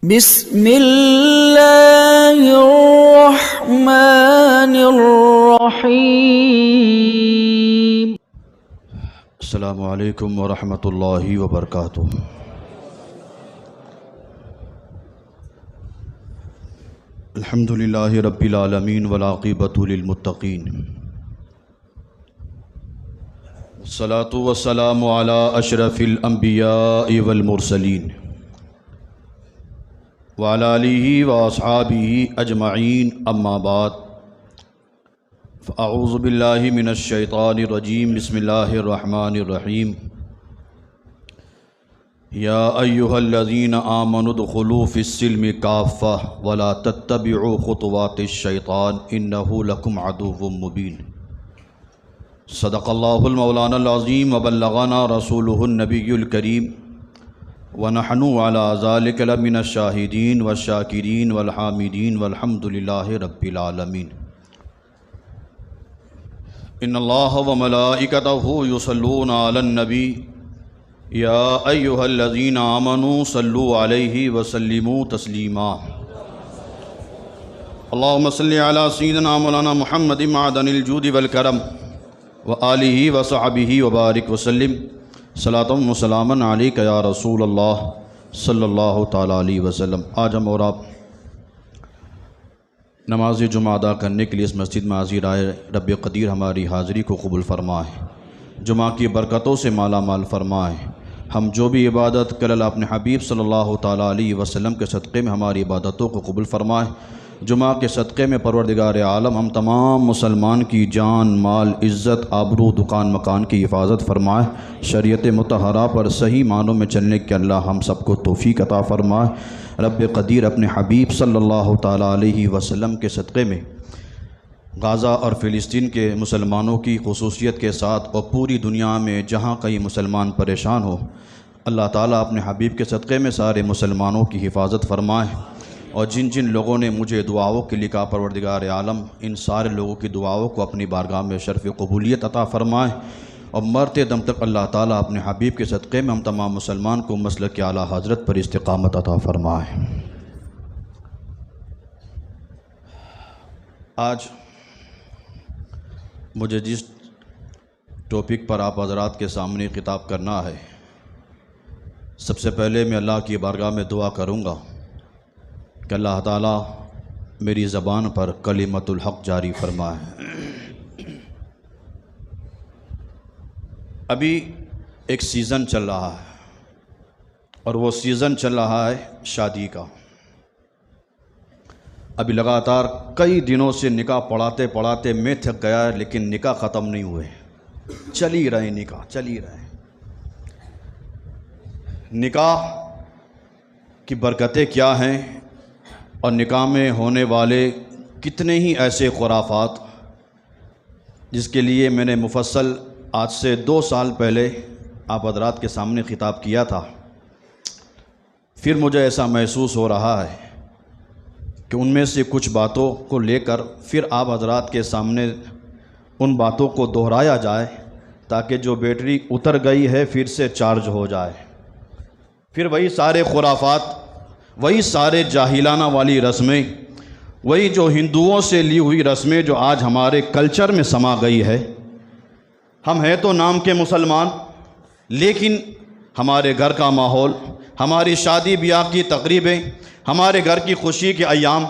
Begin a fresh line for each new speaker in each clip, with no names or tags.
بسم اللہ الرحمن الرحیم۔
السلام علیکم ورحمۃ اللہ وبرکاتہ۔ الحمد للہ رب العالمین والعاقبۃ للمتقین، والصلاۃ والسلام علی اشرف الانبیاء والمرسلین وعلی آلہ واصحابہ اجمعین، اما بعد فاعوذ باللہ من الشیطان الرجیم، بسم اللہ الرحمن الرحیم۔ یا ایہا الذین آمنوا ادخلوا فی السلم کافۃ ولا تتبعوا خطوات الشیطان انہ لکم عدو مبین۔ صدق اللہ المولانا العظیم وبلغنا رسولہ النبی الکریم، ونحن علی ذلک لمن الشاہدین والشاکرین والحامدین والحمد للہ رب العالمین۔ ان اللہ وملائکتہ یصلون علی النبی یا ایہا الذین آمنوا صلوا علیہ وسلموا تسلیما۔ اللہم صلی علی سیدنا مولانا محمد معدن الجود والکرم وآلہ وصحبہ وبارک وسلم، صلاۃ و سلاما علیک یا رسول اللہ صلی اللہ تعالیٰ علیہ وسلم۔ آج ہم اور آپ نماز جمعہ ادا کرنے کے لیے اس مسجد میں حاضر آئے، رب قدیر ہماری حاضری کو قبول فرمائے، جمعہ کی برکتوں سے مالا مال فرمائے۔ ہم جو بھی عبادت کر اللہ اپنے حبیب صلی اللہ تعالیٰ علیہ وسلم کے صدقے میں ہماری عبادتوں کو قبول فرمائے۔ جمعہ کے صدقے میں پروردگار عالم ہم تمام مسلمان کی جان، مال، عزت، آبرو، دکان مکان کی حفاظت فرمائے۔ شریعت مطہرہ پر صحیح معنوں میں چلنے کے اللہ ہم سب کو توفیق عطا فرمائے۔ رب قدیر اپنے حبیب صلی اللہ تعالیٰ علیہ وسلم کے صدقے میں غزہ اور فلسطین کے مسلمانوں کی خصوصیت کے ساتھ اور پوری دنیا میں جہاں کہیں مسلمان پریشان ہو، اللہ تعالیٰ اپنے حبیب کے صدقے میں سارے مسلمانوں کی حفاظت فرمائے۔ اور جن جن لوگوں نے مجھے دعاؤں کے لکھا، پروردگار عالم ان سارے لوگوں کی دعاؤں کو اپنی بارگاہ میں شرف قبولیت عطا فرمائے، اور مرتے دم تک اللہ تعالیٰ اپنے حبیب کے صدقے میں ہم تمام مسلمان کو مسلک اعلیٰ حضرت پر استقامت عطا فرمائے۔ آج مجھے جس ٹاپک پر آپ حضرات کے سامنے خطاب کرنا ہے، سب سے پہلے میں اللہ کی بارگاہ میں دعا کروں گا کہ اللہ تعالیٰ میری زبان پر کلمت الحق جاری فرمائے۔ ابھی ایک سیزن چل رہا ہے، اور وہ سیزن چل رہا ہے شادی کا۔ ابھی لگاتار کئی دنوں سے نکاح پڑھاتے پڑھاتے میں تھک گیا ہے، لیکن نکاح ختم نہیں ہوئے، چل ہی رہے نکاح، چل ہی رہے۔ نکاح کی برکتیں کیا ہیں، اور نکاح میں ہونے والے کتنے ہی ایسے خرافات جس کے لیے میں نے مفصل آج سے 2 سال پہلے آپ حضرات کے سامنے خطاب کیا تھا۔ پھر مجھے ایسا محسوس ہو رہا ہے کہ ان میں سے کچھ باتوں کو لے کر پھر آپ حضرات کے سامنے ان باتوں کو دہرایا جائے، تاکہ جو بیٹری اتر گئی ہے پھر سے چارج ہو جائے۔ پھر وہی سارے خرافات، وہی سارے جاہلانہ والی رسمیں، وہی جو ہندوؤں سے لی ہوئی رسمیں جو آج ہمارے کلچر میں سما گئی ہے۔ ہم ہیں تو نام کے مسلمان، لیکن ہمارے گھر کا ماحول، ہماری شادی بیاہ کی تقریبیں، ہمارے گھر کی خوشی کے ایام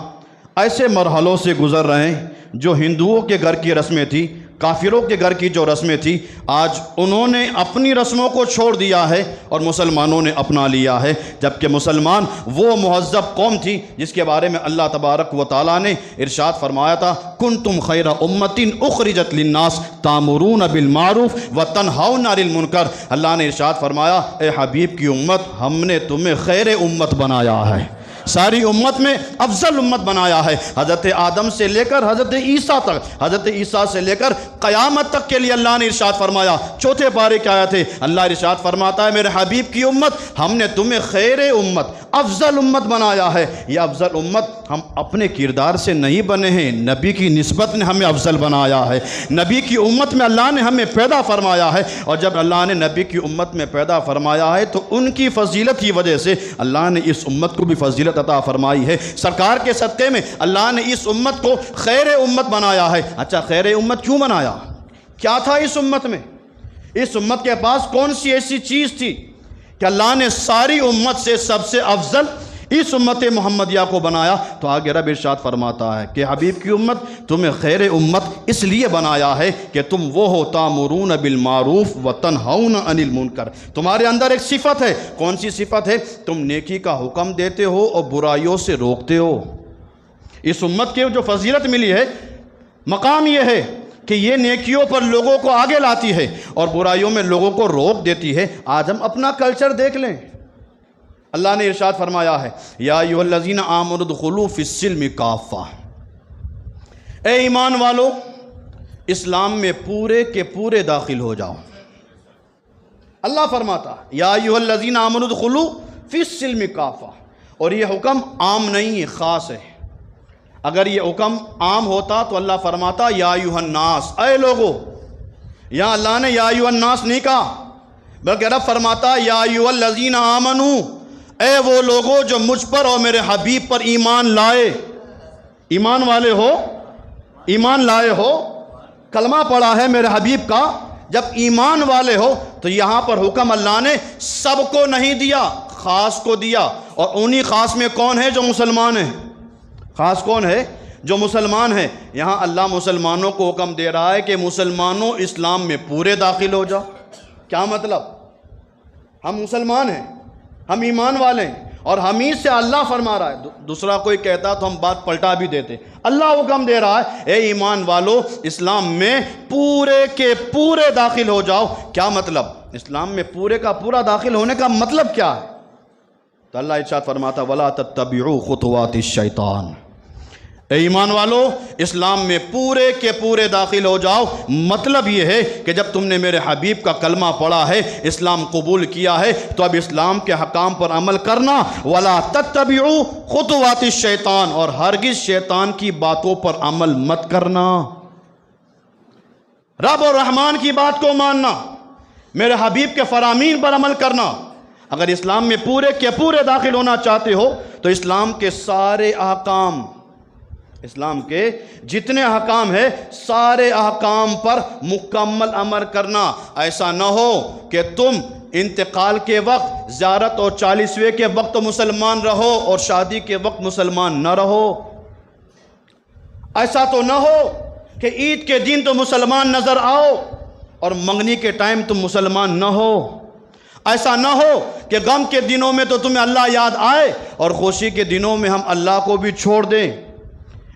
ایسے مرحلوں سے گزر رہے ہیں جو ہندوؤں کے گھر کی رسمیں تھیں، کافروں کے گھر کی جو رسمیں تھیں، آج انہوں نے اپنی رسموں کو چھوڑ دیا ہے اور مسلمانوں نے اپنا لیا ہے، جبکہ مسلمان وہ مہذب قوم تھی جس کے بارے میں اللہ تبارک و تعالیٰ نے ارشاد فرمایا تھا، کنتم خیر امۃ اخرجت للناس تامرون بالمعروف وتنہون عن المنکر۔ اللہ نے ارشاد فرمایا، اے حبیب کی امت، ہم نے تمہیں خیر امت بنایا ہے، ساری امت میں افضل امت بنایا ہے۔ حضرت آدم سے لے کر حضرت عیسیٰ تک، حضرت عیسیٰ سے لے کر قیامت تک کے لیے اللہ نے ارشاد فرمایا۔ 4 پارے کی آیت ہے، اللہ ارشاد فرماتا ہے، میرے حبیب کی امت، ہم نے تمہیں خیر امت، افضل امت بنایا ہے۔ یہ افضل امت ہم اپنے کردار سے نہیں بنے ہیں، نبی کی نسبت نے ہمیں افضل بنایا ہے، نبی کی امت میں اللہ نے ہمیں پیدا فرمایا ہے، اور جب اللہ نے نبی کی امت میں پیدا فرمایا ہے تو ان کی فضیلت کی وجہ سے اللہ نے اس امت کو بھی فضیلت فضیلت عطا فرمائی ہے۔ سرکار کے صدقے میں اللہ نے اس امت کو خیر امت بنایا ہے۔ اچھا، خیر امت کیوں بنایا؟ کیا تھا اس امت میں؟ اس امت کے پاس کون سی ایسی چیز تھی کہ اللہ نے ساری امت سے سب سے افضل اس امت محمدیہ کو بنایا؟ تو آگے رب ارشاد فرماتا ہے کہ حبیب کی امت تمہیں خیر امت اس لیے بنایا ہے کہ تم وہ ہو تامرون بالمعروف وتنہون عن المنکر۔ تمہارے اندر ایک صفت ہے۔ کون سی صفت ہے؟ تم نیکی کا حکم دیتے ہو اور برائیوں سے روکتے ہو۔ اس امت کی جو فضیلت ملی ہے، مقام یہ ہے کہ یہ نیکیوں پر لوگوں کو آگے لاتی ہے اور برائیوں میں لوگوں کو روک دیتی ہے۔ آج ہم اپنا کلچر دیکھ لیں۔ اللہ نے ارشاد فرمایا ہے یا ایھا الذین آمنوا ادخلوا فی السلم کافہ، اے ایمان والو اسلام میں پورے کے پورے داخل ہو جاؤ۔ اللہ فرماتا یا ایھا الذین آمنوا ادخلوا فی السلم کافہ، اور یہ حکم عام نہیں ہے، خاص ہے۔ اگر یہ حکم عام ہوتا تو اللہ فرماتا یا ایھا الناس، اے لوگو۔ یہاں اللہ نے یا ایھا الناس نہیں کہا، بلکہ رب فرماتا یا ایھا الذین آمنوا، اے وہ لوگوں جو مجھ پر اور میرے حبیب پر ایمان لائے۔ ایمان والے ہو، ایمان لائے ہو، کلمہ پڑھا ہے میرے حبیب کا۔ جب ایمان والے ہو تو یہاں پر حکم اللہ نے سب کو نہیں دیا، خاص کو دیا۔ اور انہی خاص میں کون ہے؟ جو مسلمان ہیں۔ خاص کون ہے؟ جو مسلمان ہیں۔ یہاں اللہ مسلمانوں کو حکم دے رہا ہے کہ مسلمانوں اسلام میں پورے داخل ہو جاؤ۔ کیا مطلب؟ ہم مسلمان ہیں، ہم ایمان والے ہیں، اور ہم ہی سے اللہ فرما رہا ہے۔ دوسرا کوئی کہتا تو ہم بات پلٹا بھی دیتے۔ اللہ حکم دے رہا ہے اے ایمان والو اسلام میں پورے کے پورے داخل ہو جاؤ۔ کیا مطلب؟ اسلام میں پورے کا پورا داخل ہونے کا مطلب کیا ہے؟ تو اللہ ارشاد فرماتا وَلَا تَتَّبِعُوا خُطُوَاتِ الشَّيْطَانِ، اے ایمان والو اسلام میں پورے کے پورے داخل ہو جاؤ۔ مطلب یہ ہے کہ جب تم نے میرے حبیب کا کلمہ پڑھا ہے، اسلام قبول کیا ہے، تو اب اسلام کے حکام پر عمل کرنا۔ وَلَا تَتَّبِعُوا خُطُوَاتِ الشَّيْطَانِ، اور ہرگز شیطان کی باتوں پر عمل مت کرنا۔ رب اور رحمان کی بات کو ماننا، میرے حبیب کے فرامین پر عمل کرنا۔ اگر اسلام میں پورے کے پورے داخل ہونا چاہتے ہو تو اسلام کے سارے احکام، اسلام کے جتنے احکام ہیں سارے احکام پر مکمل عمل کرنا۔ ایسا نہ ہو کہ تم انتقال کے وقت، زیارت اور 40ویں کے وقت مسلمان رہو اور شادی کے وقت مسلمان نہ رہو۔ ایسا تو نہ ہو کہ عید کے دن تو مسلمان نظر آؤ اور منگنی کے ٹائم تم مسلمان نہ ہو۔ ایسا نہ ہو کہ غم کے دنوں میں تو تمہیں اللہ یاد آئے اور خوشی کے دنوں میں ہم اللہ کو بھی چھوڑ دیں،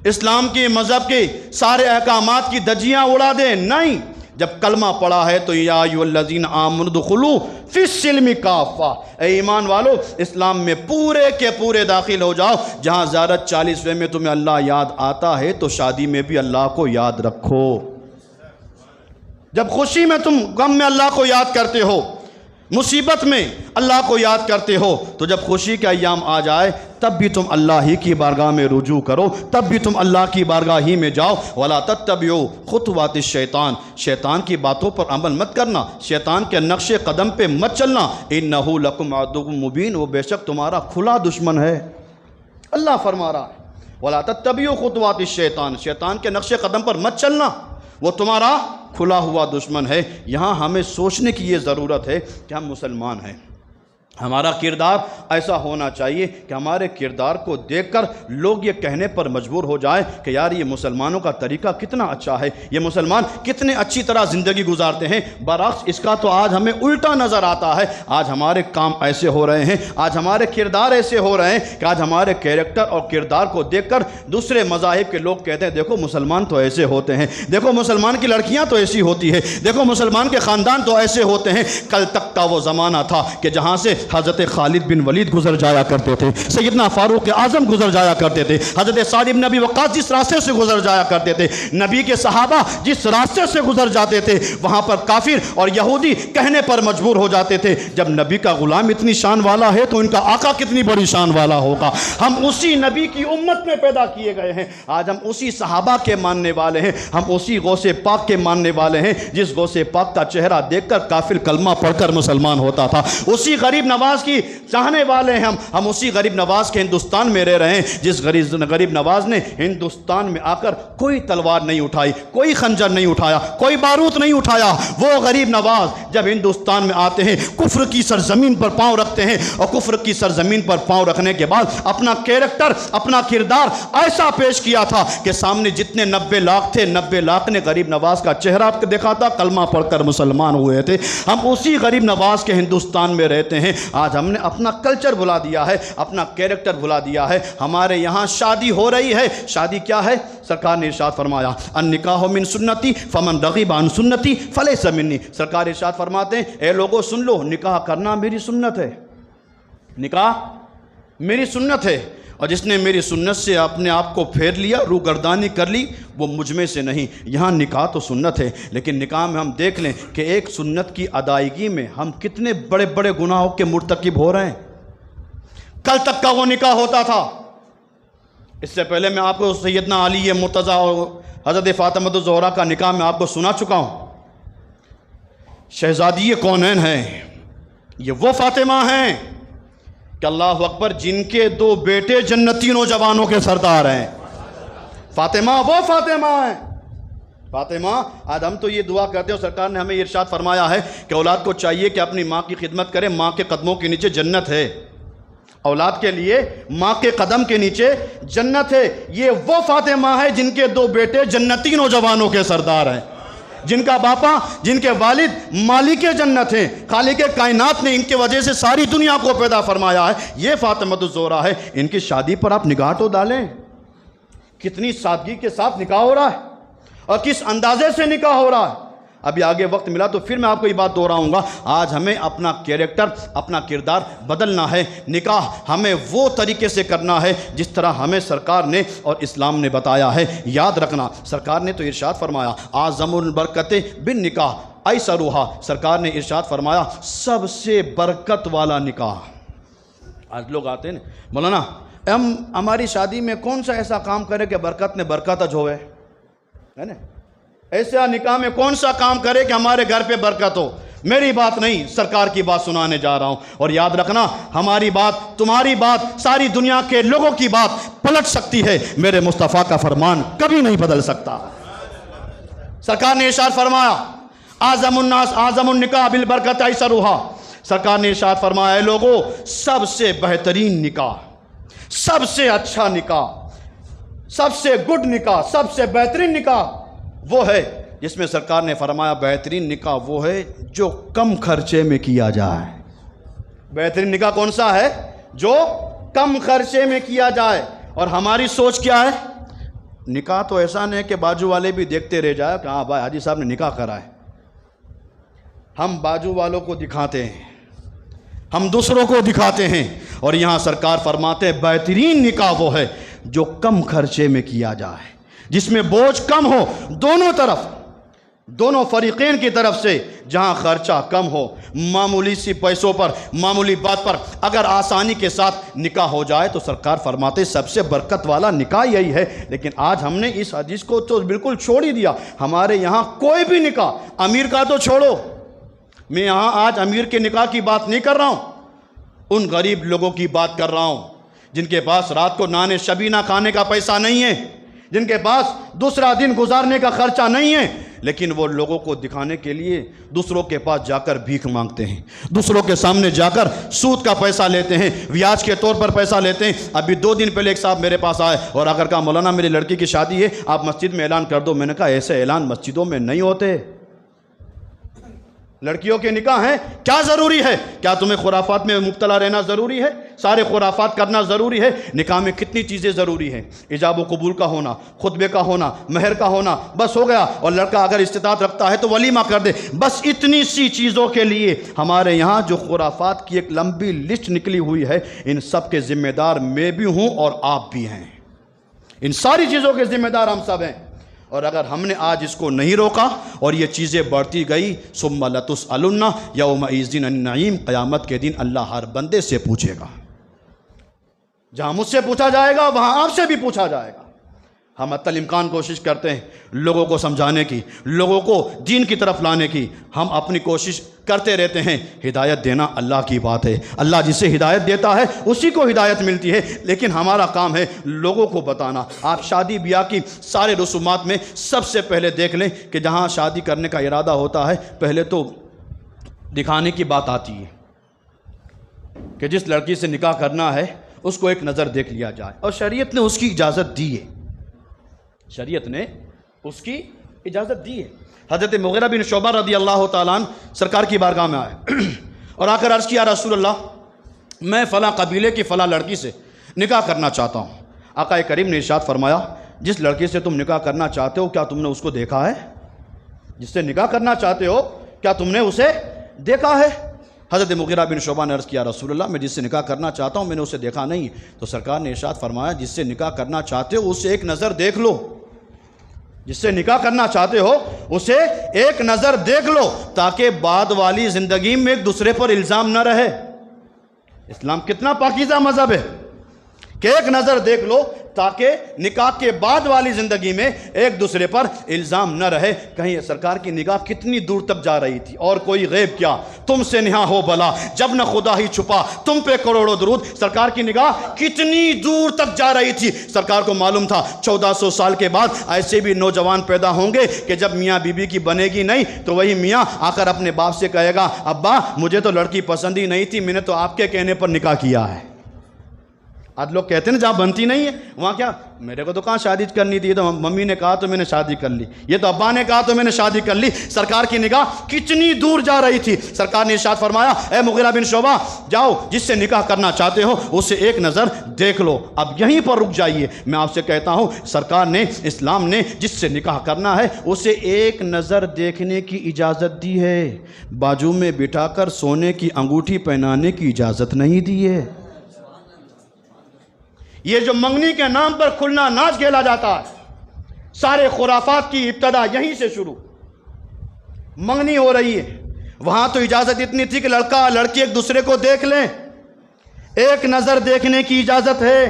اسلام کی مذہب کے سارے احکامات کی دھجیاں اڑا دیں۔ نہیں، جب کلمہ پڑھا ہے تو یا ایھا الذین آمنوا ادخلوا فی السلم کافہ، اے ایمان والو اسلام میں پورے کے پورے داخل ہو جاؤ۔ جہاں زیارت 40ویں میں تمہیں اللہ یاد آتا ہے تو شادی میں بھی اللہ کو یاد رکھو۔ جب خوشی میں تم غم میں اللہ کو یاد کرتے ہو، مصیبت میں اللہ کو یاد کرتے ہو، تو جب خوشی کا ایام آ جائے تب بھی تم اللہ ہی کی بارگاہ میں رجوع کرو، تب بھی تم اللہ کی بارگاہ ہی میں جاؤ۔ وَلَا تَتَّبِعُوا خُطُوَاتِ الشَّيْطَانِ، شیطان کی باتوں پر عمل مت کرنا، شیطان کے نقش قدم پہ مت چلنا۔ إِنَّهُ لَكُمْ عَدُوٌّ مُبِينٌ، وہ بے شک تمہارا کھلا دشمن ہے۔ اللہ فرما رہا ہے وَلَا تَتَّبِعُوا خُطُوَاتِ الشَّيْطَانِ، شیطان کے نقش قدم پر مت چلنا، وہ تمہارا کھلا ہوا دشمن ہے۔ یہاں ہمیں سوچنے کی یہ ضرورت ہے کہ ہم مسلمان ہیں، ہمارا کردار ایسا ہونا چاہیے کہ ہمارے کردار کو دیکھ کر لوگ یہ کہنے پر مجبور ہو جائیں کہ یار یہ مسلمانوں کا طریقہ کتنا اچھا ہے، یہ مسلمان کتنے اچھی طرح زندگی گزارتے ہیں۔ برعکس اس کا تو آج ہمیں الٹا نظر آتا ہے۔ آج ہمارے کام ایسے ہو رہے ہیں، آج ہمارے کردار ایسے ہو رہے ہیں کہ آج ہمارے کیریکٹر اور کردار کو دیکھ کر دوسرے مذاہب کے لوگ کہتے ہیں دیکھو مسلمان تو ایسے ہوتے ہیں، دیکھو مسلمان کی لڑکیاں تو ایسی ہوتی ہے، دیکھو مسلمان کے خاندان تو ایسے ہوتے ہیں۔ کل تک کا وہ زمانہ تھا کہ جہاں سے حضرت خالد بن ولید گزر جایا کرتے تھے، سیدنا فاروق اعظم گزر جایا کرتے تھے، حضرت سعد بن ابی وقاص جس راستے سے گزر جایا کرتے تھے، نبی کے صحابہ جس راستے سے گزر جاتے تھے، وہاں پر کافر اور یہودی کہنے پر مجبور ہو جاتے تھے جب نبی کا غلام اتنی شان والا ہے تو ان کا آقا کتنی بڑی شان والا ہوگا۔ ہم اسی نبی کی امت میں پیدا کیے گئے ہیں، آج ہم اسی صحابہ کے ماننے والے ہیں، ہم اسی غوث پاک کے ماننے والے ہیں جس غوث پاک کا چہرہ دیکھ کر کافر کلمہ پڑھ کر مسلمان ہوتا تھا، اسی غریب نواز کی چاہنے والے ہیں ہم اسی غریب نواز کے ہندوستان میں رہ رہے ہیں جس غریب نواز نے ہندوستان میں آ کر کوئی تلوار نہیں اٹھائی، کوئی خنجر نہیں اٹھایا، کوئی بارود نہیں اٹھایا۔ وہ غریب نواز جب ہندوستان میں آتے ہیں کفر کی سرزمین پر پاؤں رکھتے ہیں، اور کفر کی سرزمین پر پاؤں رکھنے کے بعد اپنا کیریکٹر، اپنا کردار ایسا پیش کیا تھا کہ سامنے جتنے 90 لاکھ تھے، 90 لاکھ نے غریب نواز کا چہرہ دیکھا تھا، کلمہ پڑھ کر مسلمان ہوئے تھے۔ ہم اسی غریب نواز کے ہندوستان میں رہتے ہیں۔ آج ہم نے اپنا کلچر بھلا دیا ہے، اپنا کیریکٹر بھلا دیا ہے۔ ہمارے یہاں شادی ہو رہی ہے، شادی کیا ہے؟ سرکار نے ارشاد فرمایا النکاح من سنتی فمن رغب عن سنتی فلیس منی۔ سرکار ارشاد فرماتے ہیں اے لوگوں سن لو، نکاح کرنا میری سنت ہے، نکاح میری سنت ہے، اور جس نے میری سنت سے اپنے آپ کو پھیر لیا، روگردانی کر لی، وہ مجھ میں سے نہیں۔ یہاں نکاح تو سنت ہے، لیکن نکاح میں ہم دیکھ لیں کہ ایک سنت کی ادائیگی میں ہم کتنے بڑے بڑے گناہوں کے مرتکب ہو رہے ہیں۔ کل تک کا وہ نکاح ہوتا تھا، اس سے پہلے میں آپ کو سیدنا علی مرتضیٰ اور حضرت فاطمہ الزہرا کا نکاح میں آپ کو سنا چکا ہوں۔ شہزادی کونین ہیں، یہ وہ فاطمہ ہیں کہ اللہ اکبر جن کے 2 بیٹے جنتی نوجوانوں کے سردار ہیں۔ فاطمہ وہ فاطمہ ہیں، فاطمہ آج ہم تو یہ دعا کرتے ہیں، سرکار نے ہمیں ارشاد فرمایا ہے کہ اولاد کو چاہیے کہ اپنی ماں کی خدمت کرے، ماں کے قدموں کے نیچے جنت ہے۔ اولاد کے لیے ماں کے قدم کے نیچے جنت ہے۔ یہ وہ فاطمہ ہے جن کے 2 بیٹے جنتی نوجوانوں کے سردار ہیں، جن کا باپا، جن کے والد مالک جنت ہیں۔ خالق کائنات نے ان کے وجہ سے ساری دنیا کو پیدا فرمایا ہے۔ یہ فاطمہ الزہرا ہے۔ ان کی شادی پر آپ نگاہ تو ڈالیں، کتنی سادگی کے ساتھ نکاح ہو رہا ہے اور کس اندازے سے نکاح ہو رہا ہے۔ ابھی آگے وقت ملا تو پھر میں آپ کو یہ بات دہراؤں گا۔ آج ہمیں اپنا کیریکٹر، اپنا کردار بدلنا ہے۔ نکاح ہمیں وہ طریقے سے کرنا ہے جس طرح ہمیں سرکار نے اور اسلام نے بتایا ہے۔ یاد رکھنا، سرکار نے تو ارشاد فرمایا اعظم البرکت بن نکاح ایسرھا۔ سرکار نے ارشاد فرمایا سب سے برکت والا نکاح۔ آج لوگ آتے ہیں مولانا ہماری شادی میں کون سا ایسا کام کرے کہ برکت نے برکت اج ہوئے، ہے نا؟ ایسا نکاح میں کون سا کام کرے کہ ہمارے گھر پہ برکت ہو؟ میری بات نہیں، سرکار کی بات سنانے جا رہا ہوں۔ اور یاد رکھنا، ہماری بات، تمہاری بات، ساری دنیا کے لوگوں کی بات پلٹ سکتی ہے، میرے مصطفیٰ کا فرمان کبھی نہیں بدل سکتا۔ سرکار نے ارشاد فرمایا اعظم الناس اعظم النکاح بالبرکت ایسرھا۔ سرکار نے ارشاد فرمایا اے لوگوں، سب سے بہترین نکاح، سب سے اچھا نکاح، سب سے گڈ نکاح، سب سے بہترین نکاح وہ ہے جس میں سرکار نے فرمایا بہترین نکاح وہ ہے جو کم خرچے میں کیا جائے۔ بہترین نکاح کون سا ہے؟ جو کم خرچے میں کیا جائے۔ اور ہماری سوچ کیا ہے؟ نکاح تو ایسا نہیں کہ بازو والے بھی دیکھتے رہ جائے کہ ہاں بھائی حاجی صاحب نے نکاح کرا ہے۔ ہم بازو والوں کو دکھاتے ہیں، ہم دوسروں کو دکھاتے ہیں، اور یہاں سرکار فرماتے ہیں بہترین نکاح وہ ہے جو کم خرچے میں کیا جائے، جس میں بوجھ کم ہو دونوں طرف، دونوں فریقین کی طرف سے، جہاں خرچہ کم ہو، معمولی سی پیسوں پر، معمولی بات پر اگر آسانی کے ساتھ نکاح ہو جائے تو سرکار فرماتے سب سے برکت والا نکاح یہی ہے۔ لیکن آج ہم نے اس حدیث کو تو بالکل چھوڑ ہی دیا۔ ہمارے یہاں کوئی بھی نکاح، امیر کا تو چھوڑو، میں یہاں آج امیر کے نکاح کی بات نہیں کر رہا ہوں، ان غریب لوگوں کی بات کر رہا ہوں جن کے پاس رات کو نان شبینہ کھانے کا پیسہ نہیں ہے، جن کے پاس دوسرا دن گزارنے کا خرچہ نہیں ہے، لیکن وہ لوگوں کو دکھانے کے لیے دوسروں کے پاس جا کر بھیک مانگتے ہیں، دوسروں کے سامنے جا کر سود کا پیسہ لیتے ہیں، بیاج کے طور پر پیسہ لیتے ہیں۔ ابھی 2 دن پہلے ایک صاحب میرے پاس آئے اور اگر کہا مولانا میری لڑکی کی شادی ہے، آپ مسجد میں اعلان کر دو۔ میں نے کہا ایسے اعلان مسجدوں میں نہیں ہوتے، لڑکیوں کے نکاح ہیں، کیا ضروری ہے؟ کیا تمہیں خرافات میں مبتلا رہنا ضروری ہے؟ سارے خرافات کرنا ضروری ہے؟ نکاح میں کتنی چیزیں ضروری ہیں؟ ایجاب و قبول کا ہونا، خطبے کا ہونا، مہر کا ہونا، بس ہو گیا۔ اور لڑکا اگر استطاعت رکھتا ہے تو ولیمہ کر دے، بس اتنی سی چیزوں کے لیے ہمارے یہاں جو خرافات کی ایک لمبی لسٹ نکلی ہوئی ہے، ان سب کے ذمہ دار میں بھی ہوں اور آپ بھی ہیں، ان ساری چیزوں کے ذمہ دار ہم سب ہیں۔ اور اگر ہم نے آج اس کو نہیں روکا اور یہ چیزیں بڑھتی گئی، ثم لتسألن یومئذ عن النعیم، قیامت کے دن اللہ ہر بندے سے پوچھے گا، جہاں مجھ سے پوچھا جائے گا وہاں آپ سے بھی پوچھا جائے گا۔ ہم حتی الامکان کوشش کرتے ہیں لوگوں کو سمجھانے کی، لوگوں کو دین کی طرف لانے کی، ہم اپنی کوشش کرتے رہتے ہیں۔ ہدایت دینا اللہ کی بات ہے، اللہ جسے ہدایت دیتا ہے اسی کو ہدایت ملتی ہے، لیکن ہمارا کام ہے لوگوں کو بتانا۔ آپ شادی بیاہ کی سارے رسومات میں سب سے پہلے دیکھ لیں کہ جہاں شادی کرنے کا ارادہ ہوتا ہے پہلے تو دکھانے کی بات آتی ہے کہ جس لڑکی سے نکاح کرنا ہے اس کو ایک نظر دیکھ لیا جائے، اور شریعت نے اس کی اجازت دی ہے، شریعت نے اس کی اجازت دی ہے۔ حضرت مغیرہ بن شعبہ رضی اللہ تعالیٰ عنہ سرکار کی بارگاہ میں آئے اور آ کر عرض کیا رسول اللہ میں فلاں قبیلے کی فلاں لڑکی سے نکاح کرنا چاہتا ہوں۔ آقا کریم نے ارشاد فرمایا جس لڑکی سے تم نکاح کرنا چاہتے ہو کیا تم نے اس کو دیکھا ہے؟ جس سے نکاح کرنا چاہتے ہو کیا تم نے اسے دیکھا ہے؟ حضرت مغیرہ بن شعبہ نے عرض کیا رسول اللہ میں جس سے نکاح کرنا چاہتا ہوں میں نے اسے دیکھا نہیں۔ تو سرکار نے ارشاد فرمایا جس سے نکاح کرنا چاہتے ہو اسے ایک نظر دیکھ لو، جس سے نکاح کرنا چاہتے ہو اسے ایک نظر دیکھ لو تاکہ بعد والی زندگی میں ایک دوسرے پر الزام نہ رہے۔ اسلام کتنا پاکیزہ مذہب ہے کہ ایک نظر دیکھ لو تاکہ نکاح کے بعد والی زندگی میں ایک دوسرے پر الزام نہ رہے۔ کہیں سرکار کی نگاہ کتنی دور تک جا رہی تھی، اور کوئی غیب کیا تم سے نہا ہو بلا جب نہ خدا ہی چھپا تم پہ کروڑوں درود۔ سرکار کی نگاہ کتنی دور تک جا رہی تھی، سرکار کو معلوم تھا 1400 سال کے بعد ایسے بھی نوجوان پیدا ہوں گے کہ جب میاں بی بی کی بنے گی نہیں تو وہی میاں آ کر اپنے باپ سے کہے گا ابا مجھے تو لڑکی پسند ہی نہیں تھی، میں نے تو آپ کے کہنے پر نکاح کیا ہے۔ آج لوگ کہتے ہیں جہاں بنتی نہیں ہے وہاں کیا میرے کو تو کہاں شادی کرنی تھی، تو ممی نے کہا تو میں نے شادی کر لی، یہ تو ابا نے کہا تو میں نے شادی کر لی۔ سرکار کی نگاہ کتنی دور جا رہی تھی۔ سرکار نے ارشاد فرمایا اے مغیرہ بن شعبہ جاؤ جس سے نکاح کرنا چاہتے ہو اسے ایک نظر دیکھ لو۔ اب یہیں پر رک جائیے، میں آپ سے کہتا ہوں سرکار نے اسلام نے جس سے نکاح کرنا ہے اسے ایک نظر دیکھنے کی اجازت دی ہے، بازو میں بٹھا کر سونے کی انگوٹھی پہنانے کی اجازت نہیں دی ہے۔ یہ جو منگنی کے نام پر کھلنا ناچ کھیلا جاتا ہے سارے خرافات کی ابتدا یہیں سے شروع۔ منگنی ہو رہی ہے، وہاں تو اجازت اتنی تھی کہ لڑکا لڑکی ایک دوسرے کو دیکھ لیں، ایک نظر دیکھنے کی اجازت ہے۔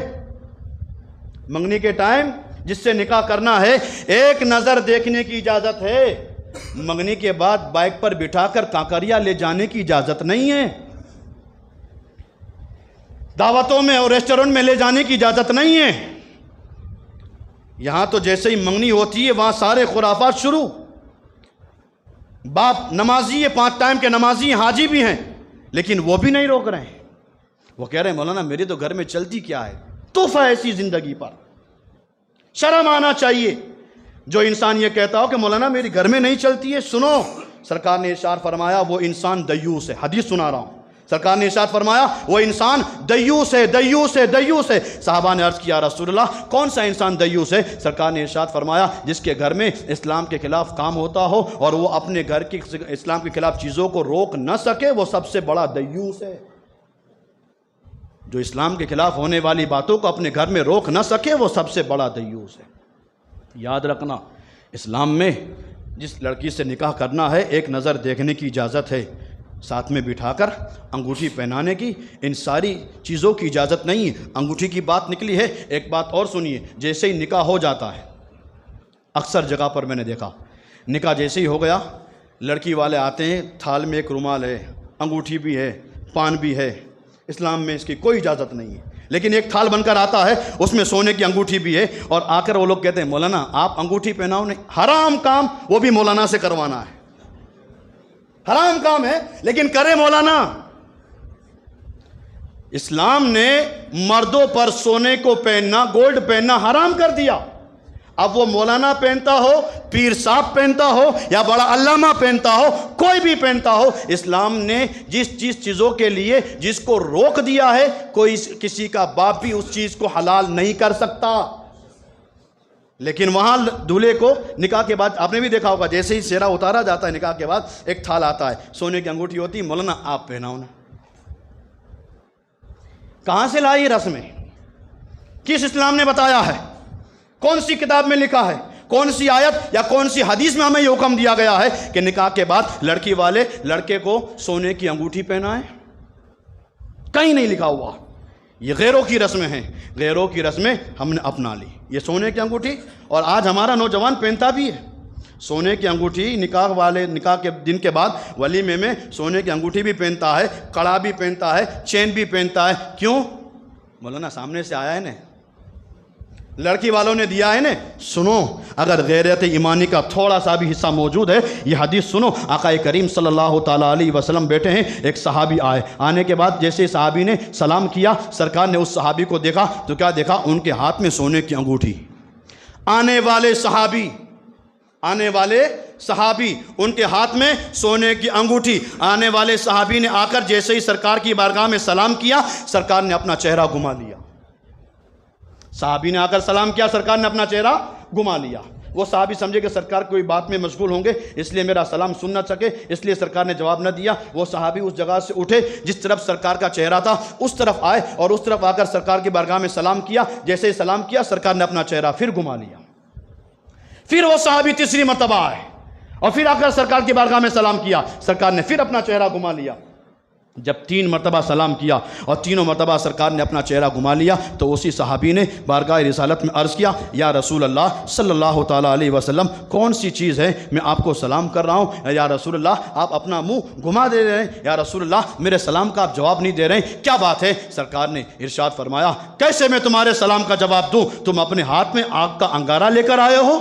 منگنی کے ٹائم جس سے نکاح کرنا ہے ایک نظر دیکھنے کی اجازت ہے، منگنی کے بعد بائک پر بٹھا کر کانکریا لے جانے کی اجازت نہیں ہے، دعوتوں میں اور ریسٹورنٹ میں لے جانے کی اجازت نہیں ہے۔ یہاں تو جیسے ہی منگنی ہوتی ہے وہاں سارے خرافات شروع۔ باپ نمازی ہے، 5 ٹائم کے نمازی ہیں، حاجی بھی ہیں، لیکن وہ بھی نہیں روک رہے ہیں۔ وہ کہہ رہے ہیں مولانا میری تو گھر میں چلتی کیا ہے، تحفہ ایسی زندگی پر شرم آنا چاہیے۔ جو انسان یہ کہتا ہو کہ مولانا میری گھر میں نہیں چلتی ہے، سنو سرکار نے ارشاد فرمایا وہ انسان دیوس ہے۔ حدیث سنا رہا ہوں، سرکار نے ارشاد فرمایا وہ انسان دیوس ہے، دیوس ہے، دیوس ہے۔ صحابہ نے عرض کیا رسول اللہ کون سا انسان دیوس ہے؟ سرکار نے ارشاد فرمایا جس کے گھر میں اسلام کے خلاف کام ہوتا ہو اور وہ اپنے گھر کی اسلام کے خلاف چیزوں کو روک نہ سکے وہ سب سے بڑا دیوس ہے۔ جو اسلام کے خلاف ہونے والی باتوں کو اپنے گھر میں روک نہ سکے وہ سب سے بڑا دیوس ہے۔ یاد رکھنا اسلام میں جس لڑکی سے نکاح کرنا ہے ایک نظر دیکھنے کی اجازت ہے، ساتھ میں بٹھا کر انگوٹھی پہنانے کی ان ساری چیزوں کی اجازت نہیں ہے۔ انگوٹھی کی بات نکلی ہے، ایک بات اور سنیے، جیسے ہی نکاح ہو جاتا ہے اکثر جگہ پر میں نے دیکھا نکاح جیسے ہی ہو گیا لڑکی والے آتے ہیں، تھال میں ایک رومال ہے، انگوٹھی بھی ہے، پان بھی ہے، اسلام میں اس کی کوئی اجازت نہیں ہے، لیکن ایک تھال بن کر آتا ہے اس میں سونے کی انگوٹھی بھی ہے، اور آ کر وہ لوگ کہتے ہیں مولانا آپ انگوٹھی پہناؤ نہیں، حرام کام وہ بھی مولانا سے کروانا ہے، حرام کام ہے لیکن کرے مولانا۔ اسلام نے مردوں پر سونے کو پہننا، گولڈ پہننا حرام کر دیا۔ اب وہ مولانا پہنتا ہو، پیر صاحب پہنتا ہو یا بڑا علامہ پہنتا ہو، کوئی بھی پہنتا ہو، اسلام نے جس چیزوں کے لیے جس کو روک دیا ہے کوئی کسی کا باپ بھی اس چیز کو حلال نہیں کر سکتا۔ لیکن وہاں دولہے کو نکاح کے بعد آپ نے بھی دیکھا ہوگا جیسے ہی سیرا اتارا جاتا ہے نکاح کے بعد ایک تھال آتا ہے، سونے کی انگوٹھی ہوتی ہے، مولانا آپ پہناؤ نا۔ کہاں سے لائی رسمیں؟ کس اسلام نے بتایا ہے؟ کون سی کتاب میں لکھا ہے؟ کون سی آیت یا کون سی حدیث میں ہمیں یہ حکم دیا گیا ہے کہ نکاح کے بعد لڑکی والے لڑکے کو سونے کی انگوٹھی پہنائیں؟ کہیں نہیں لکھا ہوا۔ یہ غیروں کی رسمیں ہیں، غیروں کی رسمیں ہم نے اپنا لی۔ یہ سونے کی انگوٹھی، اور آج ہمارا نوجوان پہنتا بھی ہے سونے کی انگوٹھی، نکاح کے دن کے بعد ولیمے میں سونے کی انگوٹھی بھی پہنتا ہے، کڑا بھی پہنتا ہے، چین بھی پہنتا ہے۔ کیوں؟ مولانا سامنے سے آیا ہے نا، لڑکی والوں نے دیا ہے نا۔ سنو، اگر غیرت ایمانی کا تھوڑا سا بھی حصہ موجود ہے، یہ حدیث سنو۔ آقا کریم صلی اللہ تعالیٰ علیہ وسلم بیٹھے ہیں، ایک صحابی آنے کے بعد جیسے صحابی نے سلام کیا، سرکار نے اس صحابی کو دیکھا تو کیا دیکھا؟ ان کے ہاتھ میں سونے کی انگوٹھی۔ آنے والے صحابی ان کے ہاتھ میں سونے کی انگوٹھی۔ آنے والے صحابی نے آ کر جیسے ہی سرکار کی بارگاہ میں سلام کیا، سرکار نے اپنا چہرہ گھما لیا۔ صحابی نے آ کر سلام کیا، سرکار نے اپنا چہرہ گھما لیا۔ وہ صحابی سمجھے کہ سرکار کوئی بات میں مشغول ہوں گے، اس لیے میرا سلام سن نہ سکے، اس لیے سرکار نے جواب نہ دیا۔ وہ صحابی اس جگہ سے اٹھے جس طرف سرکار کا چہرہ تھا، اس طرف آئے اور اس طرف آ کر سرکار کی بارگاہ میں سلام کیا۔ جیسے ہی سلام کیا، سرکار نے اپنا چہرہ پھر گھما لیا۔ پھر وہ صحابی تیسری مرتبہ آئے اور پھر آ کر سرکار کی بارگاہ میں سلام کیا، سرکار نے پھر اپنا چہرہ گھما لیا۔ جب 3 مرتبہ سلام کیا اور تینوں مرتبہ سرکار نے اپنا چہرہ گھما لیا، تو اسی صحابی نے بارگاہ رسالت میں عرض کیا، یا رسول اللہ صلی اللہ تعالیٰ علیہ وسلم، کون سی چیز ہے میں آپ کو سلام کر رہا ہوں؟ یا رسول اللہ آپ اپنا منہ گھما دے رہے ہیں، یا رسول اللہ میرے سلام کا آپ جواب نہیں دے رہے ہیں، کیا بات ہے؟ سرکار نے ارشاد فرمایا، کیسے میں تمہارے سلام کا جواب دوں؟ تم اپنے ہاتھ میں آگ کا انگارہ لے کر آئے ہو۔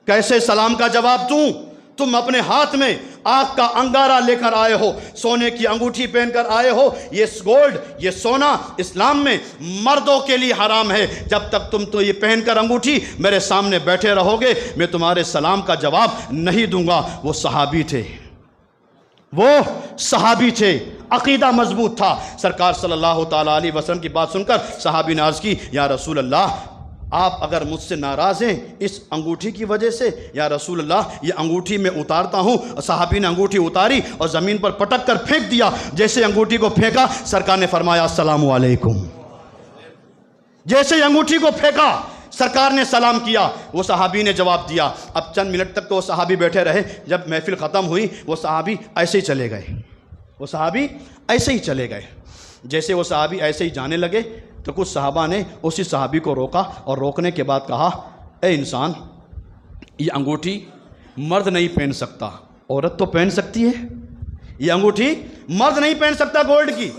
کیسے سلام کا جواب دوں؟ تم اپنے ہاتھ میں آگ کا انگارہ لے کر آئے ہو، سونے کی انگوٹھی پہن کر آئے ہو۔ یہ گولڈ، یہ سونا اسلام میں مردوں کے لیے حرام ہے۔ جب تک تم تو یہ پہن کر انگوٹھی میرے سامنے بیٹھے رہو گے، میں تمہارے سلام کا جواب نہیں دوں گا۔ وہ صحابی تھے، عقیدہ مضبوط تھا۔ سرکار صلی اللہ تعالیٰ علیہ وسلم کی بات سن کر صحابی نے عرض کی، یا رسول اللہ آپ اگر مجھ سے ناراض ہیں اس انگوٹھی کی وجہ سے، یا رسول اللہ یہ انگوٹھی میں اتارتا ہوں۔ صحابی نے انگوٹھی اتاری اور زمین پر پٹک کر پھینک دیا۔ جیسے انگوٹھی کو پھینکا، سرکار نے فرمایا السلام علیکم۔ جیسے انگوٹھی کو پھینکا، سرکار نے سلام کیا، وہ صحابی نے جواب دیا۔ اب چند منٹ تک تو وہ صحابی بیٹھے رہے۔ جب محفل ختم ہوئی، وہ صحابی ایسے ہی چلے گئے۔ جیسے وہ صحابی ایسے ہی جانے لگے تو کچھ صحابہ نے اسی صحابی کو روکا اور روکنے کے بعد کہا، اے انسان، یہ انگوٹھی مرد نہیں پہن سکتا، عورت تو پہن سکتی ہے۔ یہ انگوٹھی مرد نہیں پہن سکتا گولڈ کی،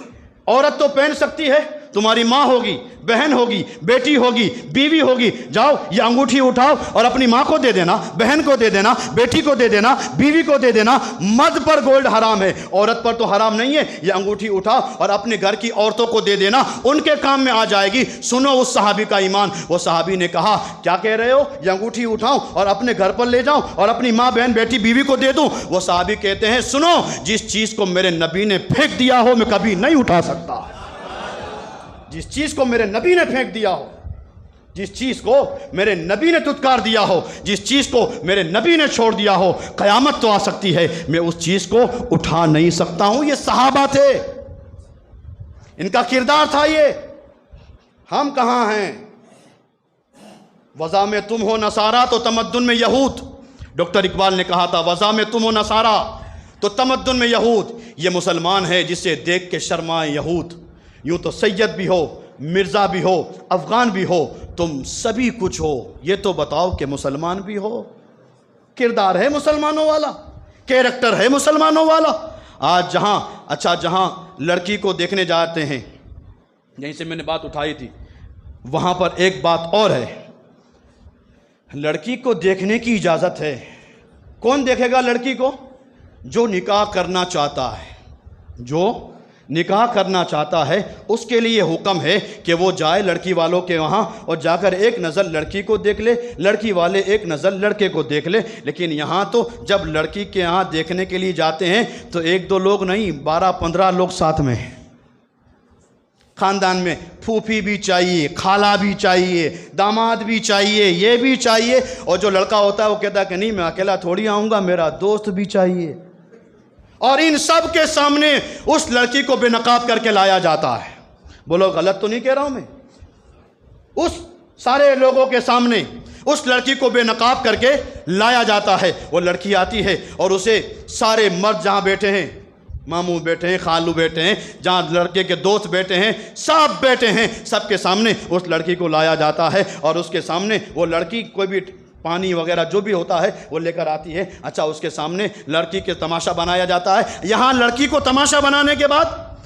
عورت تو پہن سکتی ہے۔ تمہاری ماں ہوگی، بہن ہوگی، بیٹی ہوگی، بیوی ہوگی، جاؤ یہ انگوٹھی اٹھاؤ اور اپنی ماں کو دے دینا، بہن کو دے دینا، بیٹی کو دے دینا، بیوی کو دے دینا۔ مرد پر گولڈ حرام ہے، عورت پر تو حرام نہیں ہے۔ یہ انگوٹھی اٹھاؤ اور اپنے گھر کی عورتوں کو دے دینا، ان کے کام میں آ جائے گی۔ سنو اس صحابی کا ایمان۔ وہ صحابی نے کہا، کیا کہہ رہے ہو؟ یہ انگوٹھی اٹھاؤں اور اپنے گھر پر لے جاؤں اور اپنی ماں، بہن، بیٹی، بیوی کو دے دوں؟ وہ صحابی کہتے ہیں، سنو، جس چیز کو میرے نبی نے پھینک دیا ہو میں کبھی نہیں اٹھا سکتا۔ جس چیز کو میرے نبی نے پھینک دیا ہو، جس چیز کو میرے نبی نے دھتکار دیا ہو، جس چیز کو میرے نبی نے چھوڑ دیا ہو، قیامت تو آ سکتی ہے، میں اس چیز کو اٹھا نہیں سکتا ہوں۔ یہ صحابہ تھے، ان کا کردار تھا یہ۔ ہم کہاں ہیں؟ وضع میں تم ہو نصارہ تو تمدن میں یہود۔ ڈاکٹر اقبال نے کہا تھا، وضع میں تم ہو نصارہ تو تمدن میں یہود۔ یہ مسلمان ہے جسے دیکھ کے شرمائے یہود۔ یوں تو سید بھی ہو، مرزا بھی ہو، افغان بھی ہو، تم سبھی کچھ ہو، یہ تو بتاؤ کہ مسلمان بھی ہو۔ کردار ہے مسلمانوں والا، کیریکٹر ہے مسلمانوں والا۔ آج جہاں لڑکی کو دیکھنے جاتے ہیں، یہیں سے میں نے بات اٹھائی تھی، وہاں پر ایک بات اور ہے، لڑکی کو دیکھنے کی اجازت ہے۔ کون دیکھے گا لڑکی کو؟ جو نکاح کرنا چاہتا ہے، جو نکاح کرنا چاہتا ہے، اس کے لیے حکم ہے کہ وہ جائے لڑکی والوں کے وہاں اور جا کر ایک نظر لڑکی کو دیکھ لے، لڑکی والے ایک نظر لڑکے کو دیکھ لے۔ لیکن یہاں تو جب لڑکی کے یہاں دیکھنے کے لیے جاتے ہیں تو 1-2 لوگ نہیں، 12-15 لوگ ساتھ میں ہیں۔ خاندان میں پھوپھی بھی چاہیے، خالہ بھی چاہیے، داماد بھی چاہیے، یہ بھی چاہیے، اور جو لڑکا ہوتا ہے وہ کہتا ہے کہ نہیں، میں اکیلا تھوڑی آؤں گا، میرا دوست بھی چاہیے۔ اور ان سب کے سامنے اس لڑکی کو بے نقاب کر کے لایا جاتا ہے۔ بولو غلط تو نہیں کہہ رہا ہوں میں؟ اس سارے لوگوں کے سامنے اس لڑکی کو بے نقاب کر کے لایا جاتا ہے۔ وہ لڑکی آتی ہے اور اسے سارے مرد جہاں بیٹھے ہیں ماموں بیٹھے ہیں، خالو بیٹھے ہیں، جہاں لڑکے کے دوست بیٹھے ہیں، سب بیٹھے ہیں، سب کے سامنے اس لڑکی کو لایا جاتا ہے اور اس کے سامنے وہ لڑکی کوئی بھی پانی وغیرہ جو بھی ہوتا ہے وہ لے کر آتی ہے. اچھا اس کے سامنے لڑکی کے تماشا بنایا جاتا ہے. یہاں لڑکی کو تماشا بنانے کے بعد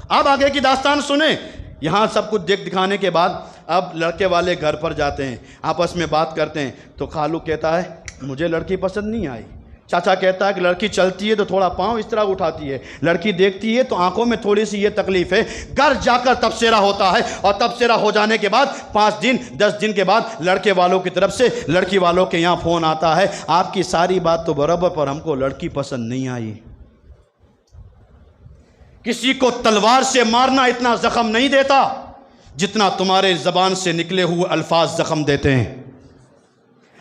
اب آگے کی داستان سنیں. یہاں سب کچھ دکھانے کے بعد اب لڑکے والے گھر پر جاتے ہیں، آپس میں بات کرتے ہیں. تو خالو کہتا ہے مجھے لڑکی پسند نہیں آئی. چاچا کہتا ہے کہ لڑکی چلتی ہے تو تھوڑا پاؤں اس طرح اٹھاتی ہے، لڑکی دیکھتی ہے تو آنکھوں میں تھوڑی سی یہ تکلیف ہے. گھر جا کر تبصرہ ہوتا ہے اور تبصرہ ہو جانے کے بعد 5 دن 10 دن کے بعد لڑکے والوں کی طرف سے لڑکی والوں کے یہاں فون آتا ہے، آپ کی ساری بات تو برابر پر ہم کو لڑکی پسند نہیں آئی. کسی کو تلوار سے مارنا اتنا زخم نہیں دیتا جتنا تمہارے زبان سے نکلے ہوئے الفاظ زخم دیتے ہیں.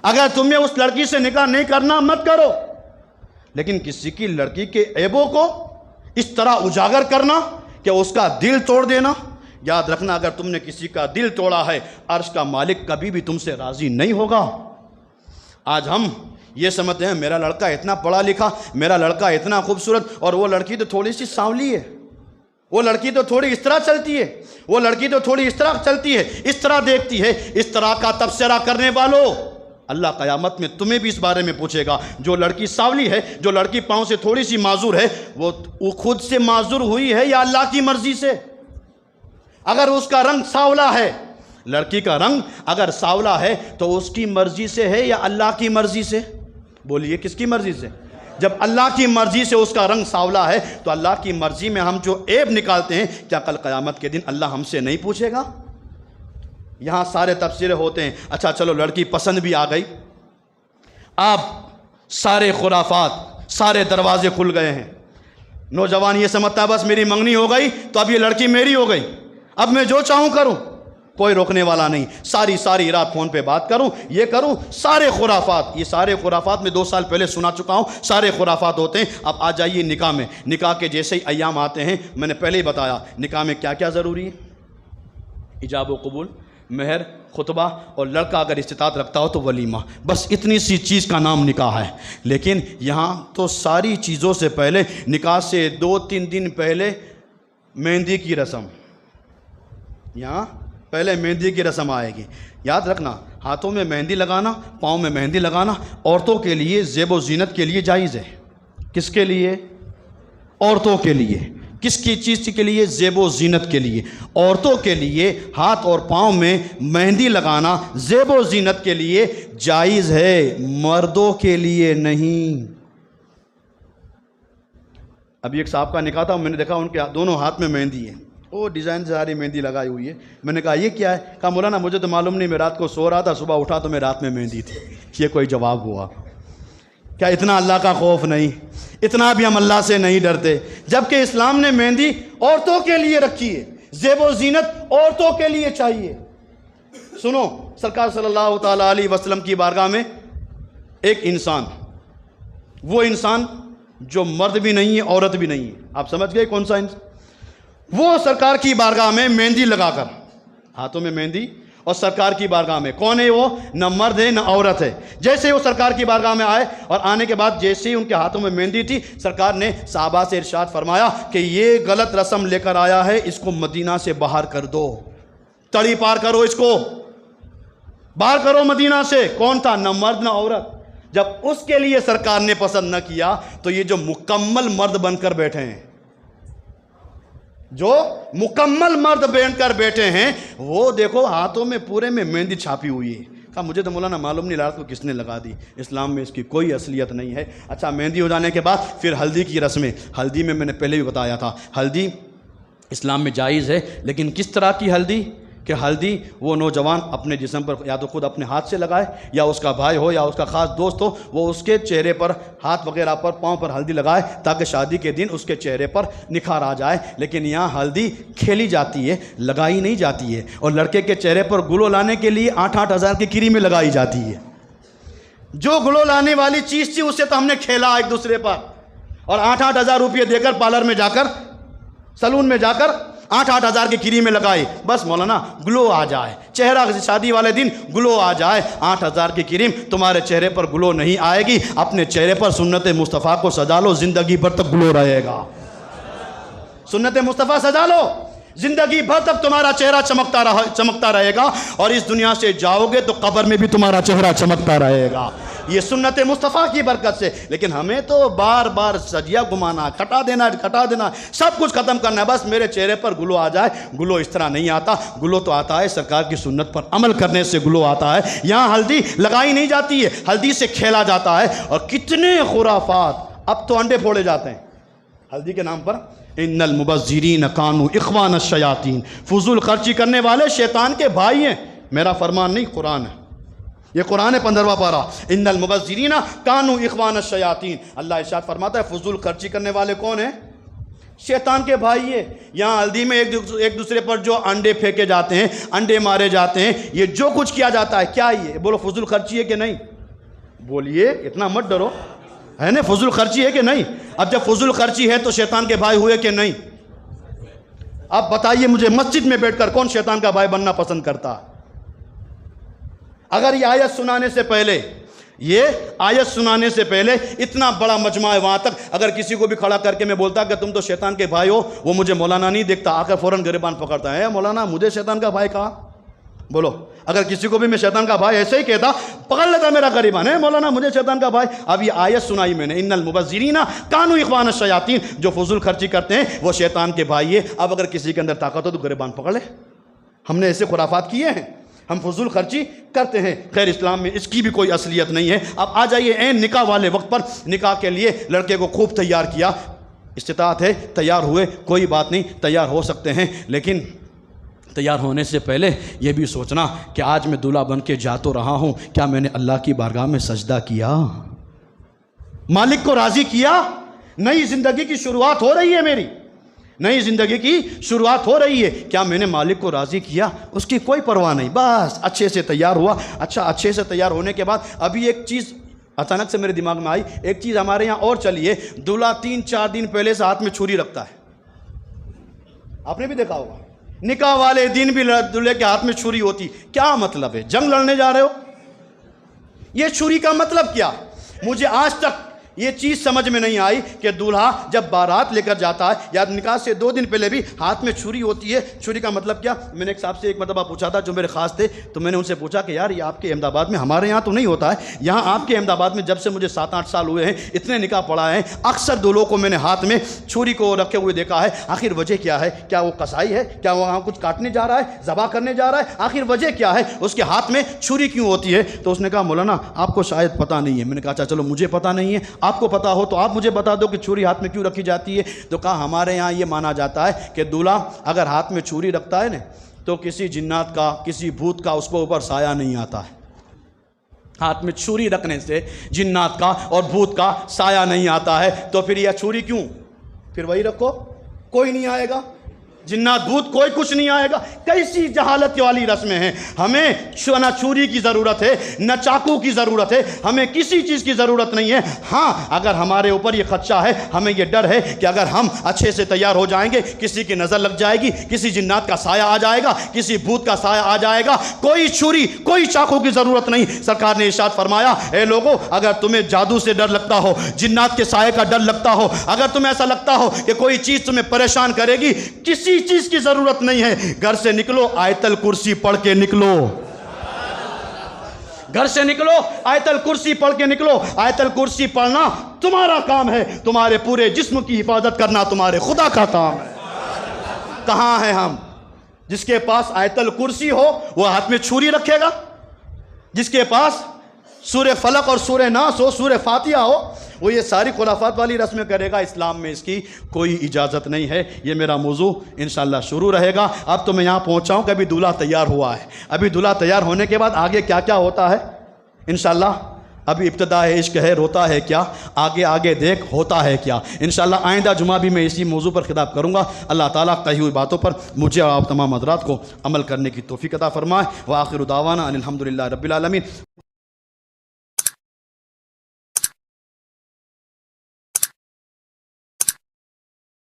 اگر تمہیں اس لڑکی سے نکاح نہیں کرنا مت کرو، لیکن کسی کی لڑکی کے عیبوں کو اس طرح اجاگر کرنا کہ اس کا دل توڑ دینا، یاد رکھنا اگر تم نے کسی کا دل توڑا ہے عرش کا مالک کبھی بھی تم سے راضی نہیں ہوگا. آج ہم یہ سمجھتے ہیں میرا لڑکا اتنا پڑھا لکھا، میرا لڑکا اتنا خوبصورت، اور وہ لڑکی تو تھوڑی سی سانولی ہے، وہ لڑکی تو تھوڑی اس طرح چلتی ہے، وہ لڑکی تو تھوڑی اس طرح چلتی ہے، اس طرح دیکھتی ہے. اس طرح کا تبصرہ کرنے والوں اللہ قیامت میں تمہیں بھی اس بارے میں پوچھے گا. جو لڑکی سانولی ہے، جو لڑکی پاؤں سے تھوڑی سی معذور ہے، وہ خود سے معذور ہوئی ہے یا اللہ کی مرضی سے؟ اگر اس کا رنگ سانولا ہے، لڑکی کا رنگ اگر سانولا ہے تو اس کی مرضی سے ہے یا اللہ کی مرضی سے؟ بولیے کس کی مرضی سے؟ جب اللہ کی مرضی سے اس کا رنگ سانولا ہے تو اللہ کی مرضی میں ہم جو عیب نکالتے ہیں کیا کل قیامت کے دن اللہ ہم سے نہیں پوچھے گا؟ یہاں سارے تبصرے ہوتے ہیں. اچھا چلو لڑکی پسند بھی آ گئی، اب سارے خرافات، سارے دروازے کھل گئے ہیں. نوجوان یہ سمجھتا ہے بس میری منگنی ہو گئی تو اب یہ لڑکی میری ہو گئی، اب میں جو چاہوں کروں، کوئی روکنے والا نہیں. ساری رات فون پہ بات کروں، یہ کروں، سارے خرافات. یہ سارے خرافات میں 2 سال پہلے سنا چکا ہوں، سارے خرافات ہوتے ہیں. اب آ جائیے نکاح میں. نکاح کے جیسے ہی ایام آتے ہیں، میں نے پہلے ہی بتایا نکاح میں کیا کیا ضروری ہے: ایجاب و قبول، مہر، خطبہ، اور لڑکا اگر استطاعت رکھتا ہو تو ولیمہ. بس اتنی سی چیز کا نام نکاح ہے. لیکن یہاں تو ساری چیزوں سے پہلے، نکاح سے 2-3 دن پہلے مہندی کی رسم. یہاں پہلے مہندی کی رسم آئے گی. یاد رکھنا ہاتھوں میں مہندی لگانا، پاؤں میں مہندی لگانا عورتوں کے لیے زیب و زینت کے لیے جائز ہے. کس کے لیے؟ عورتوں کے لیے. کس کی چیز کے لیے؟ زیب و زینت کے لیے. عورتوں کے لیے ہاتھ اور پاؤں میں مہندی لگانا زیب و زینت کے لیے جائز ہے، مردوں کے لیے نہیں. ابھی ایک صاحب کا نکاح تھا، میں نے دیکھا ان کے دونوں ہاتھ میں مہندی ہے، وہ ڈیزائن سے ساری مہندی لگائی ہوئی ہے. میں نے کہا یہ کیا ہے؟ کہا مولانا مجھے تو معلوم نہیں، میں رات کو سو رہا تھا، صبح اٹھا تو میں رات میں مہندی تھی. یہ کوئی جواب ہوا؟ کیا اتنا اللہ کا خوف نہیں؟ اتنا بھی ہم اللہ سے نہیں ڈرتے؟ جبکہ اسلام نے مہندی عورتوں کے لیے رکھی ہے، زیب و زینت عورتوں کے لیے چاہیے. سنو، سرکار صلی اللہ تعالیٰ علیہ وسلم کی بارگاہ میں ایک انسان، وہ انسان جو مرد بھی نہیں ہے عورت بھی نہیں ہے، آپ سمجھ گئے کون سا انسان؟ وہ سرکار کی بارگاہ میں مہندی لگا کر، ہاتھوں میں مہندی، اور سرکار کی بارگاہ میں. کون ہے وہ؟ نہ مرد ہے نہ عورت ہے. جیسے وہ سرکار کی بارگاہ میں آئے اور آنے کے بعد جیسے ہی ان کے ہاتھوں میں مہندی تھی، سرکار نے صحابہ سے ارشاد فرمایا کہ یہ غلط رسم لے کر آیا ہے، اس کو مدینہ سے باہر کر دو، تڑی پار کرو، اس کو باہر کرو مدینہ سے. کون تھا؟ نہ مرد نہ عورت. جب اس کے لیے سرکار نے پسند نہ کیا تو یہ جو مکمل مرد بن کر بیٹھے ہیں، جو مکمل مرد بن کر بیٹھے ہیں، وہ دیکھو ہاتھوں میں پورے میں مہندی چھاپی ہوئی ہے. کہا مجھے تو مولانا معلوم نہیں رات کو کس نے لگا دی، اسلام میں اس کی کوئی اصلیت نہیں ہے. اچھا مہندی ہو جانے کے بعد پھر ہلدی کی رسمیں. ہلدی میں نے پہلے بھی بتایا تھا، ہلدی اسلام میں جائز ہے، لیکن کس طرح کی ہلدی؟ کہ ہلدی وہ نوجوان اپنے جسم پر یا تو خود اپنے ہاتھ سے لگائے، یا اس کا بھائی ہو یا اس کا خاص دوست ہو، وہ اس کے چہرے پر، ہاتھ وغیرہ پر، پاؤں پر ہلدی لگائے تاکہ شادی کے دن اس کے چہرے پر نکھار آ جائے. لیکن یہاں ہلدی کھیلی جاتی ہے، لگائی نہیں جاتی ہے. اور لڑکے کے چہرے پر گلو لانے کے لیے 8-8 ہزار کی کریمیں لگائی جاتی ہے. جو گلو لانے والی چیز تھی اسے تو ہم نے کھیلا ایک دوسرے پر، اور 8-8 ہزار روپئے دے کر پارلر میں جا کر، سلون میں جا کر 8-8 ہزار کی کریمیں لگائی. بس مولانا گلو آ جائے، چہرہ شادی والے دن گلو آ جائے. 8 ہزار کی کریم تمہارے چہرے پر گلو نہیں آئے گی. اپنے چہرے پر سنت مصطفیٰ کو سجا لو، زندگی بھر تک گلو رہے گا. سنت مصطفیٰ سجا لو، زندگی بھر تک تمہارا چہرہ چمکتا رہے گا، اور اس دنیا سے جاؤ گے تو قبر میں بھی تمہارا چہرہ چمکتا رہے گا، یہ سنت مصطفیٰ کی برکت سے۔ لیکن ہمیں تو بار بار سجیہ گمانا، کٹا دینا، سب کچھ ختم کرنا ہے، بس میرے چہرے پر گلو آ جائے۔ گلو اس طرح نہیں آتا، گلو تو آتا ہے سرکار کی سنت پر عمل کرنے سے گلو آتا ہے۔ یہاں ہلدی لگائی نہیں جاتی ہے، ہلدی سے کھیلا جاتا ہے، اور کتنے خرافات، اب تو انڈے پھوڑے جاتے ہیں ہلدی کے نام پر۔ ان المبذرین کانوا اخوان الشیاطین، فضول خرچی کرنے والے شیطان کے بھائی ہیں، میرا فرمان نہیں، قرآن ہے، یہ قرآن ہے 15واں پارہ، ان المبذرین کانوا اخوان الشیاطین۔ اللہ ارشاد فرماتا ہے فضول خرچی کرنے والے کون ہیں؟ شیطان کے بھائی ہے۔ یہاں ہلدی میں ایک دوسرے پر جو انڈے پھینکے جاتے ہیں، انڈے مارے جاتے ہیں، یہ جو کچھ کیا جاتا ہے، کیا یہ بولو فضول خرچی ہے کہ نہیں؟ بولیے، اتنا مت ڈرو، ہے نا؟ فضول خرچی ہے کہ نہیں؟ اب جب فضول خرچی ہے تو شیطان کے بھائی ہوئے کہ نہیں؟ اب بتائیے مجھے، مسجد میں بیٹھ کر کون شیطان کا بھائی بننا پسند کرتا؟ اگر یہ آیت سنانے سے پہلے اتنا بڑا مجمع ہے، وہاں تک اگر کسی کو بھی کھڑا کر کے میں بولتا کہ تم تو شیطان کے بھائی ہو، وہ مجھے مولانا نہیں دیکھتا، آ کر فوراً گریبان پکڑتا ہے، مولانا مجھے شیطان کا بھائی کہا؟ بولو، اگر کسی کو بھی میں شیطان کا بھائی ایسے ہی کہتا، پکڑ لیتا میرا گریبان، ہے مولانا مجھے شیطان کا بھائی۔ اب یہ آیت سنائی میں نے، ان المبذرین کانوا اخوان الشیاطین، جو فضول خرچی کرتے ہیں وہ شیطان کے بھائی ہے۔ اب اگر کسی کے اندر طاقت ہو تو گریبان پکڑ لے۔ ہم نے ایسے خرافات کیے ہیں، ہم فضول خرچی کرتے ہیں، خیر اسلام میں اس کی بھی کوئی اصلیت نہیں ہے۔ اب آ جائیے عین نکاح والے وقت پر، نکاح کے لیے لڑکے کو خوب تیار کیا، استطاعت ہے تیار ہوئے، کوئی بات نہیں، تیار ہو سکتے ہیں، لیکن تیار ہونے سے پہلے یہ بھی سوچنا کہ آج میں دولہا بن کے جا تو رہا ہوں، کیا میں نے اللہ کی بارگاہ میں سجدہ کیا، مالک کو راضی کیا؟ نئی زندگی کی شروعات ہو رہی ہے، میری نئی زندگی کی شروعات ہو رہی ہے، کیا میں نے مالک کو راضی کیا؟ اس کی کوئی پرواہ نہیں، بس اچھے سے تیار ہوا۔ اچھا، اچھے سے تیار ہونے کے بعد ابھی ایک چیز اچانک سے میرے دماغ میں آئی، ایک چیز ہمارے یہاں اور چلی ہے، دولہا 3-4 دن پہلے سے ہاتھ میں چھری رکھتا ہے، آپ نے بھی دیکھا ہوگا، نکاح والے دن بھی دولہے کے ہاتھ میں چھری ہوتی۔ کیا مطلب ہے؟ جنگ لڑنے جا رہے ہو؟ یہ چھری کا مطلب کیا؟ مجھے آج تک یہ چیز سمجھ میں نہیں آئی کہ دولہا جب بارات لے کر جاتا ہے یا نکاح سے 2 دن پہلے بھی ہاتھ میں چھری ہوتی ہے، چھری کا مطلب کیا؟ میں نے ایک صاحب سے ایک مرتبہ پوچھا تھا جو میرے خاص تھے، تو میں نے ان سے پوچھا کہ یار یہ آپ کے احمد آباد میں، ہمارے یہاں تو نہیں ہوتا ہے، یہاں آپ کے احمد آباد میں جب سے مجھے 7-8 سال ہوئے ہیں، اتنے نکاح پڑھا ہے، اکثر دولہوں کو میں نے ہاتھ میں چھری کو رکھے ہوئے دیکھا ہے، آخر وجہ کیا ہے؟ کیا وہ قصائی ہے؟ کیا وہ وہاں کچھ کاٹنے جا رہا ہے، ذبح کرنے جا رہا ہے؟ آخر وجہ کیا ہے اس کے ہاتھ میں چھری کیوں ہوتی ہے؟ تو اس نے کہا مولانا آپ کو شاید پتہ نہیں ہے۔ میں نے کہا اچھا چلو مجھے پتہ نہیں ہے، آپ کو پتہ ہو تو آپ مجھے بتا دو کہ چھری ہاتھ میں کیوں رکھی جاتی ہے۔ تو کہا ہمارے یہاں یہ مانا جاتا ہے کہ دولہا اگر ہاتھ میں چھری رکھتا ہے نا تو کسی جنات کا، کسی بھوت کا اس کو اوپر سایہ نہیں آتا ہے، ہاتھ میں چھری رکھنے سے جنات کا اور بھوت کا سایہ نہیں آتا ہے۔ تو پھر یہ چھری کیوں؟ پھر وہی رکھو، کوئی نہیں آئے گا، جنات بھوت کوئی کچھ نہیں آئے گا۔ کیسی جہالت والی رسمیں ہیں؟ ہمیں نہ چھری کی ضرورت ہے، نہ چاقو کی ضرورت ہے، ہمیں کسی چیز کی ضرورت نہیں ہے۔ ہاں اگر ہمارے اوپر یہ خدشہ ہے، ہمیں یہ ڈر ہے کہ اگر ہم اچھے سے تیار ہو جائیں گے، کسی کی نظر لگ جائے گی، کسی جنات کا سایہ آ جائے گا، کسی بھوت کا سایہ آ جائے گا، کوئی چھری کوئی چاقو کی ضرورت نہیں۔ سرکار نے ارشاد فرمایا اے لوگو، اگر تمہیں جادو سے ڈر لگتا ہو، جنات کے سائے کا ڈر لگتا ہو، اگر تمہیں ایسا لگتا ہو کہ کوئی چیز تمہیں پریشان کرے گی، کسی چیز کی ضرورت نہیں ہے، گھر سے نکلو آیت الکرسی پڑھ کے نکلو، گھر سے نکلو آیت الکرسی پڑھ کے نکلو۔ آیت الکرسی پڑھنا تمہارا کام ہے، تمہارے پورے جسم کی حفاظت کرنا تمہارے خدا کا کام ہے۔ کہاں ہیں ہم؟ جس کے پاس آیت الکرسی ہو وہ ہاتھ میں چھری رکھے گا، جس کے پاس سورہ فلق اور سورہ ناس ہو، سورہ فاتحہ ہو، وہ یہ ساری خرافات والی رسمیں کرے گا۔ اسلام میں اس کی کوئی اجازت نہیں ہے۔ یہ میرا موضوع انشاءاللہ شروع رہے گا۔ اب تو میں یہاں پہنچا ہوں کہ ابھی دولہا تیار ہوا ہے، ابھی دولہا تیار ہونے کے بعد آگے کیا کیا ہوتا ہے انشاءاللہ ابھی ابتدا ہے، عشق ہے، روتا ہے کیا، آگے آگے دیکھ ہوتا ہے کیا۔ انشاءاللہ آئندہ جمعہ بھی میں اسی موضوع پر خطاب کروں گا۔ اللہ تعالیٰ کہی ہوئی باتوں پر مجھے اور آپ تمام حضرات کو عمل کرنے کی توفیق عطا فرمائے۔ وآخر دعوانا ان الحمدللہ رب العالمین۔